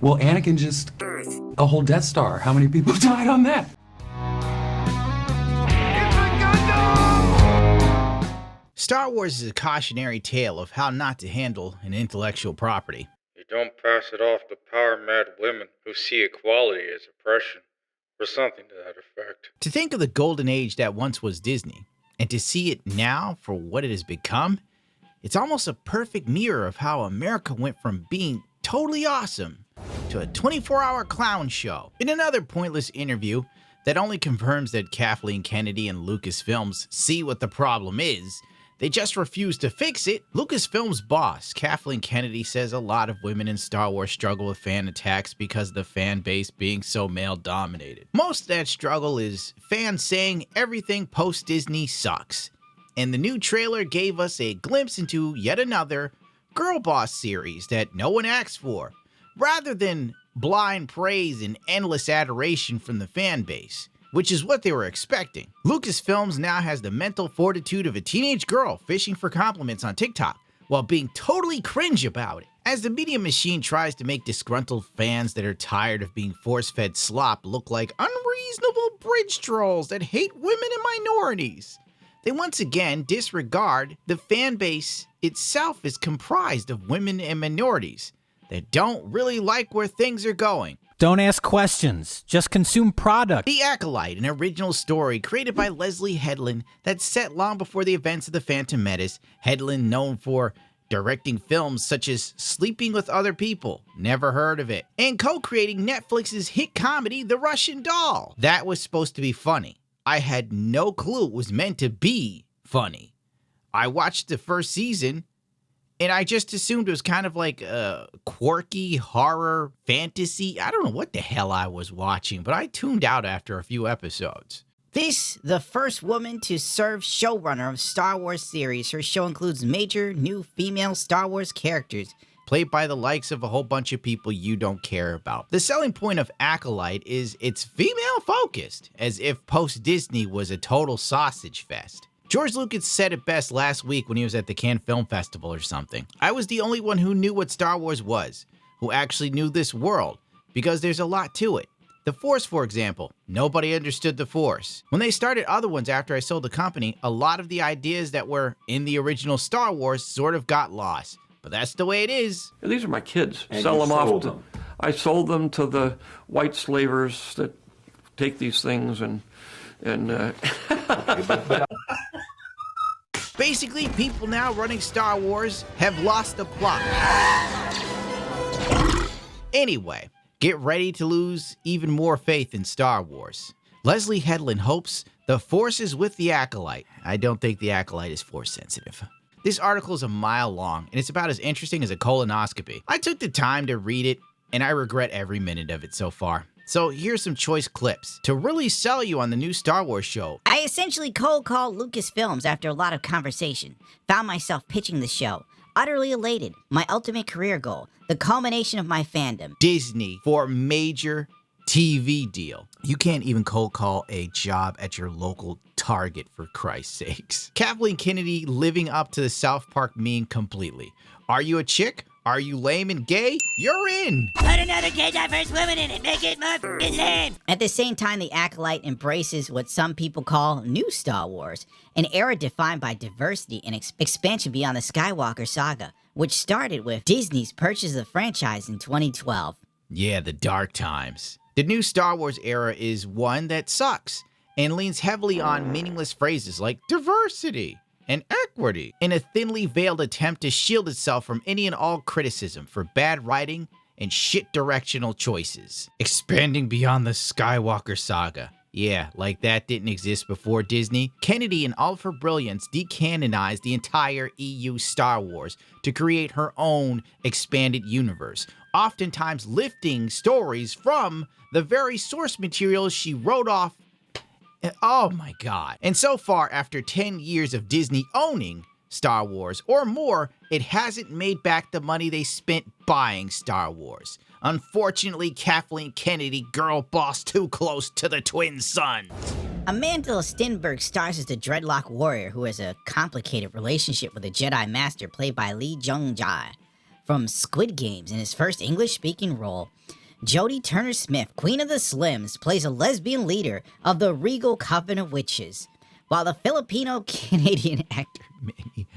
Well, Anakin just a whole Death Star. How many people died on that? Star Wars is a cautionary tale of how not to handle an intellectual property. You don't pass it off to power-mad women who see equality as oppression, or something to that effect. To think of the golden age that once was Disney, and to see it now for what it has become, it's almost a perfect mirror of how America went from being totally awesome to a 24-hour clown show. In another pointless interview that only confirms that Kathleen Kennedy and Lucasfilms see what the problem is, they just refuse to fix it. Lucasfilm's boss, Kathleen Kennedy, says a lot of women in Star Wars struggle with fan attacks because of the fan base being so male-dominated. Most of that struggle is fans saying everything post-Disney sucks. And the new trailer gave us a glimpse into yet another girl boss series that no one asked for, rather than blind praise and endless adoration from the fan base, which is what they were expecting. Lucasfilms now has the mental fortitude of a teenage girl fishing for compliments on TikTok while being totally cringe about it. As the media machine tries to make disgruntled fans that are tired of being force-fed slop look like unreasonable bridge trolls that hate women and minorities, they once again disregard the fan base itself is comprised of women and minorities that don't really like where things are going. Don't ask questions, just consume product. The Acolyte, an original story created by Leslie Headland that's set long before the events of the Phantom Menace. Headland, known for directing films such as Sleeping with Other People, never heard of it, and co-creating Netflix's hit comedy The Russian Doll. That was supposed to be funny. I had no clue it was meant to be funny. I watched the first season, and I just assumed it was kind of like a quirky horror fantasy. I don't know what the hell I was watching, but I tuned out after a few episodes. This, the first woman to serve showrunner of Star Wars series. Her show includes major new female Star Wars characters, played by the likes of a whole bunch of people you don't care about. The selling point of Acolyte is it's female-focused, as if post-Disney was a total sausage fest. George Lucas said it best last week when he was at the Cannes Film Festival or something. I was the only one who knew what Star Wars was, who actually knew this world, because there's a lot to it. The Force, for example, nobody understood the Force. When they started other ones after I sold the company, a lot of the ideas that were in the original Star Wars sort of got lost. But that's the way it is. These are my kids. And Sell them off. them. I sold them to the white slavers that take these things and Basically, people now running Star Wars have lost the plot. Anyway, get ready to lose even more faith in Star Wars. Leslie Headland hopes the Force is with the Acolyte. I don't think the Acolyte is Force sensitive. This article is a mile long, and it's about as interesting as a colonoscopy. I took the time to read it, and I regret every minute of it so far. So here's some choice clips to really sell you on the new Star Wars show. I essentially cold called Lucasfilms after a lot of conversation. Found myself pitching the show. Utterly elated. My ultimate career goal. The culmination of my fandom. Disney for a major TV deal. You can't even cold call a job at your local Target, for Christ's sakes. Kathleen Kennedy living up to the South Park meme completely. Are you a chick? Are you lame and gay? You're in! Put another gay diverse woman in it, make it more f***ing lame! At the same time, the Acolyte embraces what some people call New Star Wars, an era defined by diversity and expansion beyond the Skywalker saga, which started with Disney's purchase of the franchise in 2012. Yeah, the dark times. The new Star Wars era is one that sucks, and leans heavily on meaningless phrases like diversity and equity, in a thinly veiled attempt to shield itself from any and all criticism for bad writing and shit directional choices. Expanding beyond the Skywalker saga. Yeah, like that didn't exist before Disney. Kennedy, in all of her brilliance, decanonized the entire EU Star Wars to create her own expanded universe, oftentimes lifting stories from the very source material she wrote off. Oh my god. And so far, after 10 years of Disney owning Star Wars or more, it hasn't made back the money they spent buying Star Wars. Unfortunately, Kathleen Kennedy, girl boss too close to the twin sons. Amanda Stenberg stars as the Dreadlock Warrior who has a complicated relationship with a Jedi Master played by Lee Jung-jae. from Squid Games in his first English-speaking role. Jodie Turner-Smith, Queen of the Slims, plays a lesbian leader of the Regal Coven of Witches, while the Filipino-Canadian actor Manny,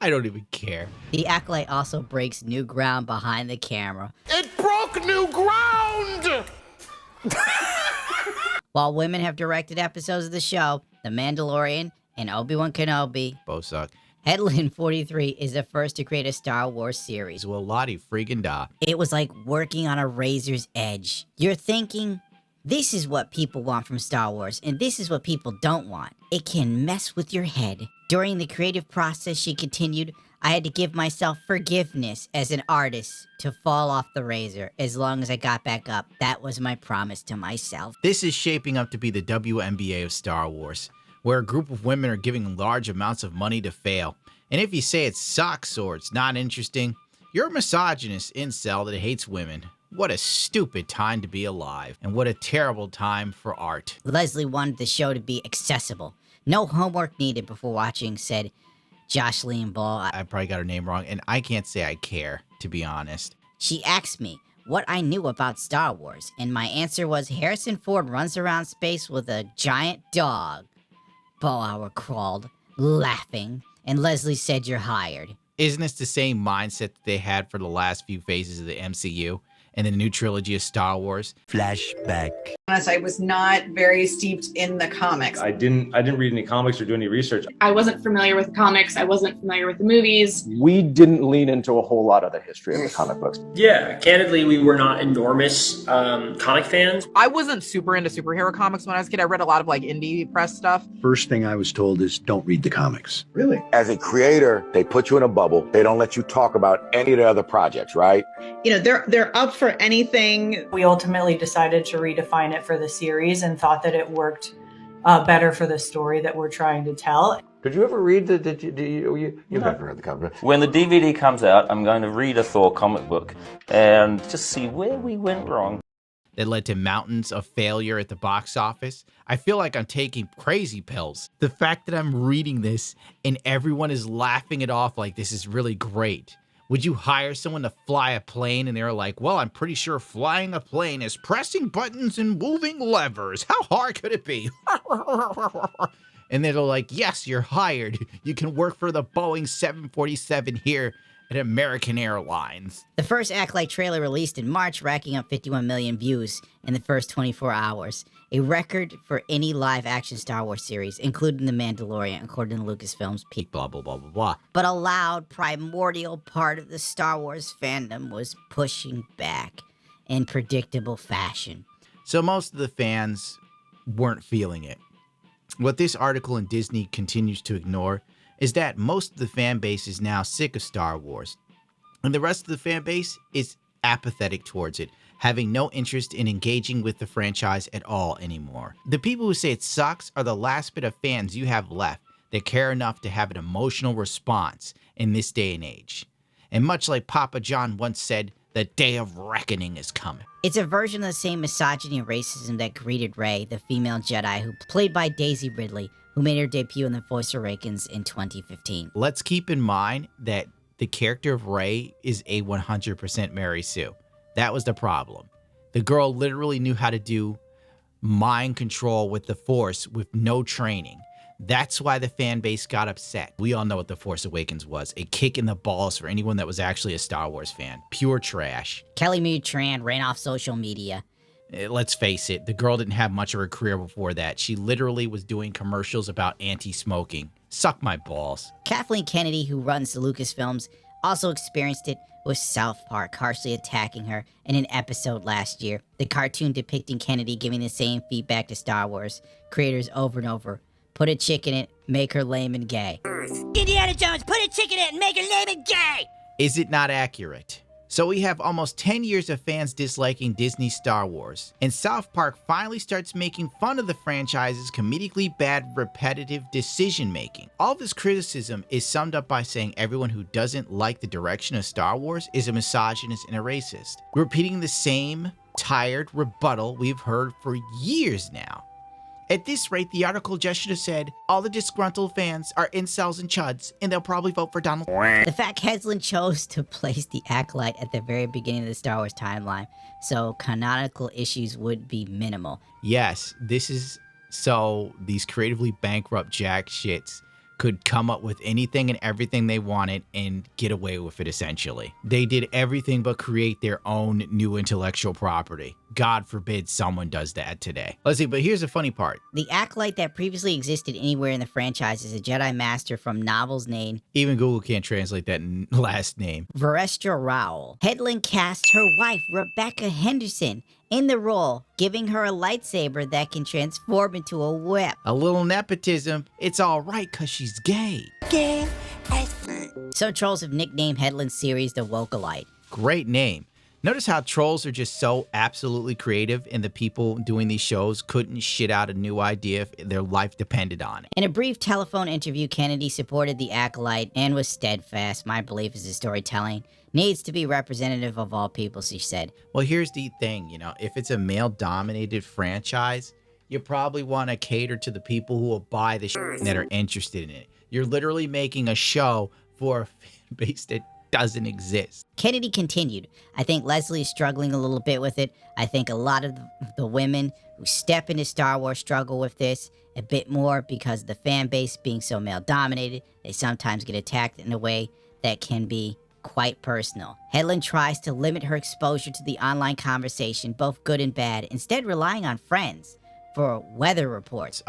I don't even care. The Acolyte also breaks new ground behind the camera. It broke new ground! While women have directed episodes of the show, The Mandalorian and Obi-Wan Kenobi, Both suck. Headland 43 is the first to create a Star Wars series. Well, Lottie freaking da. It was like working on a razor's edge. You're thinking, this is what people want from Star Wars, and this is what people don't want. It can mess with your head. During the creative process, she continued, I had to give myself forgiveness as an artist to fall off the razor. As long as I got back up, that was my promise to myself. This is shaping up to be the WNBA of Star Wars, where a group of women are giving large amounts of money to fail. And if you say it sucks or it's not interesting, you're a misogynist incel that hates women. What a stupid time to be alive, and what a terrible time for art. Leslie wanted the show to be accessible. No homework needed before watching, said Jocelyn Ball. I probably got her name wrong, and I can't say I care, to be honest. She asked me what I knew about Star Wars, and my answer was Harrison Ford runs around space with a giant dog. Bauer crawled, laughing, and Leslie said you're hired. Isn't this the same mindset that they had for the last few phases of the MCU and the new trilogy of Star Wars? Flashback. I was not very steeped in the comics. I didn't read any comics or do any research. I wasn't familiar with the comics. I wasn't familiar with the movies. We didn't lean into a whole lot of the history of the comic books. Yeah, candidly, we were not enormous comic fans. I wasn't super into superhero comics when I was a kid. I read a lot of like indie press stuff. First thing I was told is don't read the comics. Really? As a creator, they put you in a bubble. They don't let you talk about any of the other projects, right? You know, they're up for anything. We ultimately decided to redefine it for the series and thought that it worked better for the story that we're trying to tell. Did you ever read you've never read the comic? When the DVD comes out, I'm going to read a Thor comic book and just see where we went wrong. That led to mountains of failure at the box office. I feel like I'm taking crazy pills. The fact that I'm reading this and everyone is laughing it off like this is really great. Would you hire someone to fly a plane and they're like, well, I'm pretty sure flying a plane is pressing buttons and moving levers. How hard could it be? And they're like, yes, you're hired. You can work for the Boeing 747 here at American Airlines. The first Acolyte trailer released in March, racking up 51 million views in the first 24 hours. A record for any live-action Star Wars series, including The Mandalorian, according to Lucasfilm's peak. Blah, blah, blah, blah, blah. But a loud, primordial part of the Star Wars fandom was pushing back in predictable fashion. So most of the fans weren't feeling it. What this article in Disney continues to ignore is that most of the fan base is now sick of Star Wars, and the rest of the fan base is apathetic towards it, having no interest in engaging with the franchise at all anymore. The people who say it sucks are the last bit of fans you have left that care enough to have an emotional response in this day and age. And much like Papa John once said, the day of reckoning is coming. It's a version of the same misogyny and racism that greeted Rey, the female Jedi, who played by Daisy Ridley, who made her debut in The Force Awakens in 2015. Let's keep in mind that the character of Rey is a 100% Mary Sue. That was the problem. The girl literally knew how to do mind control with the Force with no training. That's why the fan base got upset. We all know what The Force Awakens was. A kick in the balls for anyone that was actually a Star Wars fan. Pure trash. Kelly Marie Tran ran off social media. Let's face it, the girl didn't have much of a career before that. She literally was doing commercials about anti-smoking. Suck my balls. Kathleen Kennedy, who runs the Lucasfilms, also experienced it with South Park harshly attacking her in an episode last year. The cartoon depicting Kennedy giving the same feedback to Star Wars creators over and over. Put a chick in it, make her lame and gay. Indiana Jones, put a chick in it and make her lame and gay! Is it not accurate? So we have almost 10 years of fans disliking Disney Star Wars, and South Park finally starts making fun of the franchise's comedically bad, repetitive decision-making. All this criticism is summed up by saying everyone who doesn't like the direction of Star Wars is a misogynist and a racist, repeating the same tired rebuttal we've heard for years now. At this rate, the article just should have said, all the disgruntled fans are incels and chuds, and they'll probably vote for Donald. The fact Heslin chose to place the Acolyte at the very beginning of the Star Wars timeline, so canonical issues would be minimal. Yes, this is so these creatively bankrupt jack shits could come up with anything and everything they wanted and get away with it, essentially. They did everything but create their own new intellectual property. God forbid someone does that today. Let's see, but here's the funny part. The Acolyte that previously existed anywhere in the franchise is a Jedi Master from novels named... Even Google can't translate that last name. Varestra Rowell. Hedlund cast her wife, Rebecca Henderson, in the role, giving her a lightsaber that can transform into a whip. A little nepotism. It's all right because she's gay. Gay as So trolls have nicknamed Hedlund's series the Wokalite. Great name. Notice how trolls are just so absolutely creative and the people doing these shows couldn't shit out a new idea if their life depended on it. In a brief telephone interview, Kennedy supported the Acolyte and was steadfast. My belief is the storytelling needs to be representative of all people, she said. Well, here's the thing, if it's a male-dominated franchise, you probably want to cater to the people who will buy the shit that are interested in it. You're literally making a show for a fan base that doesn't exist. Kennedy continued, I think Leslie is struggling a little bit with it. I think a lot of the women who step into Star Wars struggle with this a bit more because of the fan base being so male-dominated. They sometimes get attacked in a way that can be quite personal. Hedlund tries to limit her exposure to the online conversation, both good and bad, instead relying on friends for weather reports.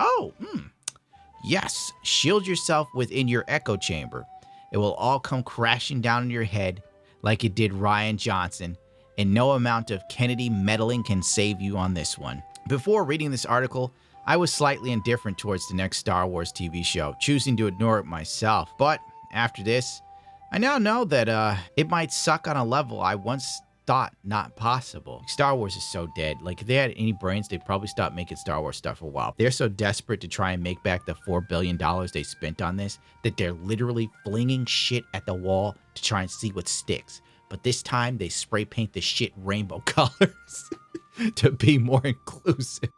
Yes, shield yourself within your echo chamber. It will all come crashing down on your head like it did Ryan Johnson, and no amount of Kennedy meddling can save you on this one. Before reading this article, I was slightly indifferent towards the next Star Wars TV show, choosing to ignore it myself. But after this, I now know that it might suck on a level I once thought not possible. Star Wars is so dead. Like, if they had any brains, they'd probably stop making Star Wars stuff for a while. They're so desperate to try and make back the $4 billion they spent on this that they're literally flinging shit at the wall to try and see what sticks. But this time, they spray paint the shit rainbow colors to be more inclusive.